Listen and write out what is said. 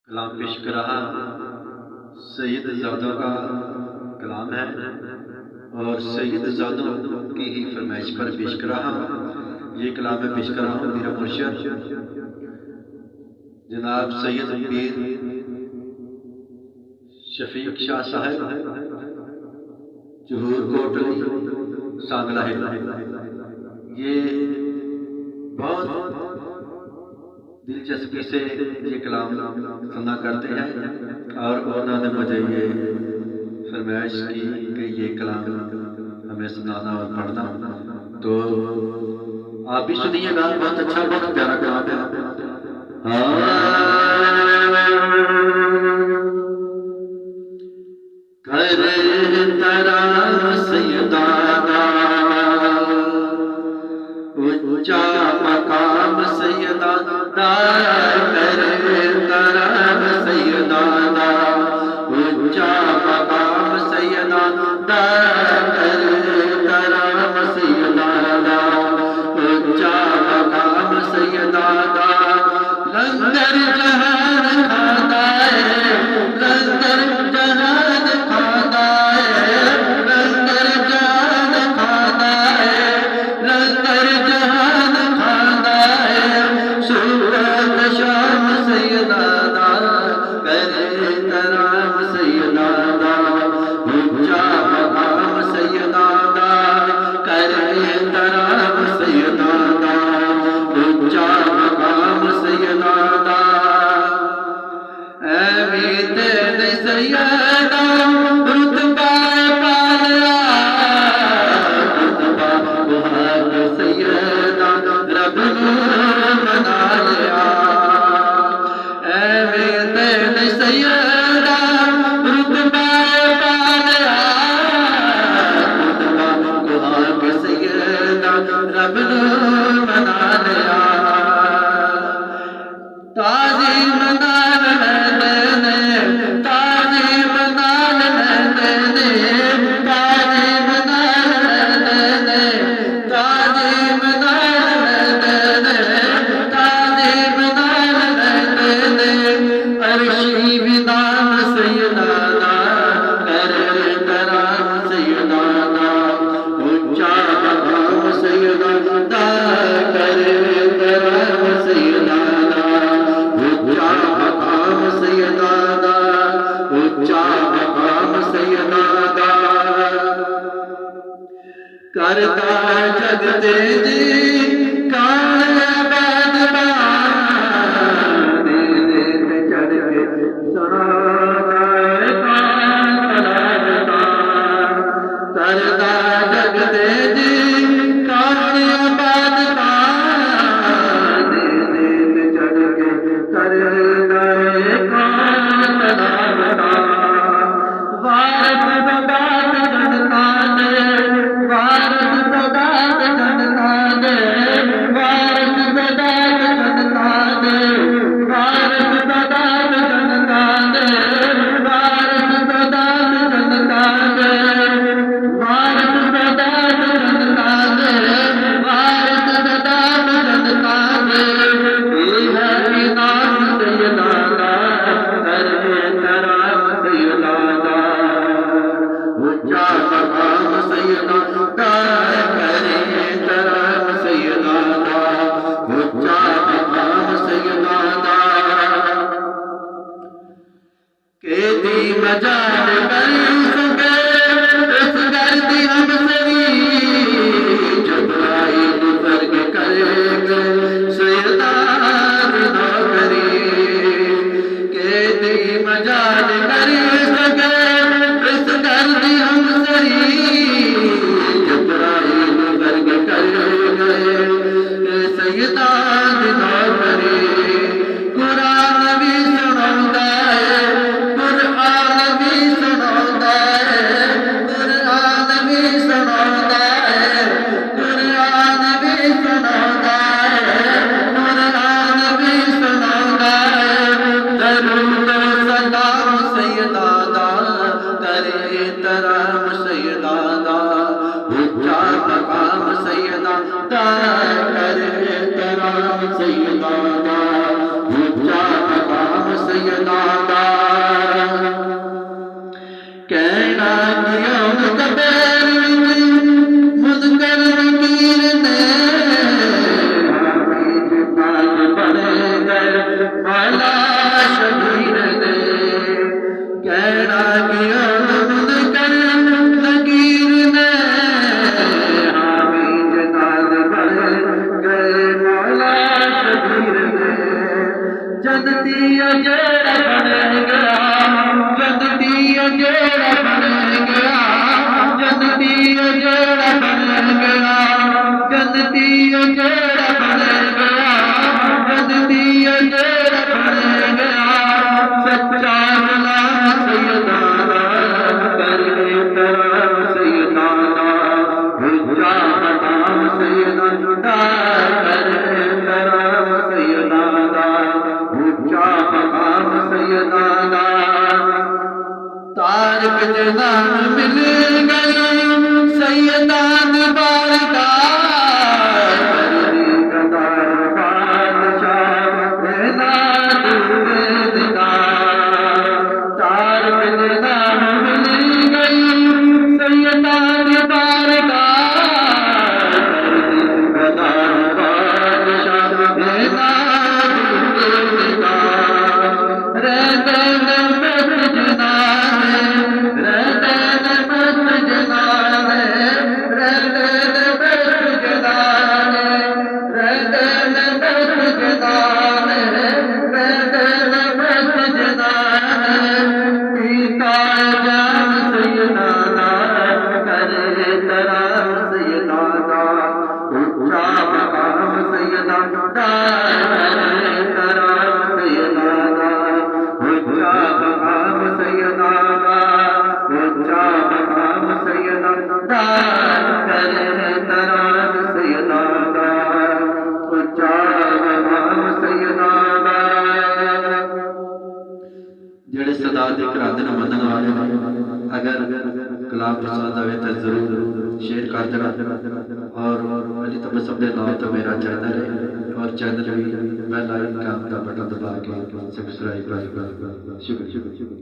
कलाम पेश कर रहा सैयद ज़ादों का कलाम है और सैयद ज़ादों की ही फरमाइश पर पेश कर रहा ये कलाम में पेश कर रहा हूँ। मेरा मुर्शिद जनाब सैयद पीर शफीक शाह साहब जहूर कोटली सांगला है। ये बहुत दिलचस्पी से ये कलाम सुना करते हैं और उन्होंने मुझे ये फरमाइश की कि ये कलाम हमें सुनाना और पढ़ना, तो आप भी सुनिएगा। बहुत अच्छा, बहुत प्यारा कलाम है। कर तरा सैयदा ऊंचा मकाम सैयदा कर तरा सैयदा ऊंचा मकाम सैयदा कर तरा सैयदा ऊंचा मकाम सैयदा लंगर जहान खाता है, लंगर जहान खाता है, लंगर जहान खाता है, लंगर जहान खाता है। सुबह शाम सैयदा करे तराम सैयदा ऊंचा मकाम सैयदा करे तराम सैयदा ऊंचा मकाम सैयदा सैयदा रुतबा पाला रुतबा बुहार सैयदा रब मना लिया। तेरे सैयदा रुतबा पाला रुतबा बुहार सैयदा रब मना लिया। ताज़ीम नाल देने ताज़ीम नाल देने ताज़ीम नाल देने ताज़ीम नाल देने ताज़ीम नाल देने अर्शी विदान सैयदा करे तराम सैयदा ऊंचा मकाम सैयदा करे तराम सैयदा ऊंचा मकाम सैयदा ऊंचा मकाम सैयदा करता जगते जी काल चढ़ के करता जगते जी काल कर गए वारस सदात जनता ने वारस सदात जनता ने वारस सदात जनता ने वारस सदात जनता ने वारस सदात जनता ने वारस सदात जनता ने वारस सदात जनता ने ऊंचा मकाम सैयदा करे तराम सैयदा ऊंचा मकाम सैयदा के दी मजाल कर सके इस गर्दी हम सभी जबराइल फर्क करेंगे सैयदा करी के दी मजाल कर सके इस गर्दी हम सरी जबराइल वर्ग कर गए सैयदा करी। कुरान भी सुनाता है, कुरान भी सुनाता जन्नती अजेड़ा बन गया, जन्नती अजेड़ा बन गया, जन्नती अजेड़ा बन गया, जन्नती अजेड़ा बन गया, जन्नती अजेड़ा बन गया। सच्चा गुलाम सैयदाना करे तरह सैयदाना, हुज्जा मकाम सैयदाना करे तरह सैयदाना, हुज्जा मकाम सैयदाना। तारक जनान मिल गए सैयदान बारगाह, करदी कदार बादशाह रहना दूर दिगार। तारक जनान मिल गई सैयदान बारगाह, करदी कदार बादशाह रहना दूर दिगार। रहते मस्त जनाने, रहते मस्त जनाने, रहते मस्त जनाने, रहते मस्त जनाने, रहते मस्त जनाने। पीता जाम सैयदाना करे तरह सैयदाना, ऊंचा मकाम सैयदाना करे तरह सैयदाना, ऊंचा मकाम सैयदाना, ऊंचा मकाम सैयदाना करे तरह सैयदाना, ऊंचा मकाम सैयदाना। ਜਿਹੜੇ ਸਰਦਾਰ ਦੇ ਘਰਾਣੇ ਨੂੰ ਮੰਨਣ ਵਾਲੇ अगर कलाम पसंद आवे तो जरूर शेयर कर देना। और अली तो मैं सबके नाम तो मेरा चैनल है, और चैनल भी बेल आइकन का बटन दबा के सब्सक्राइब कर। शुक्रिया।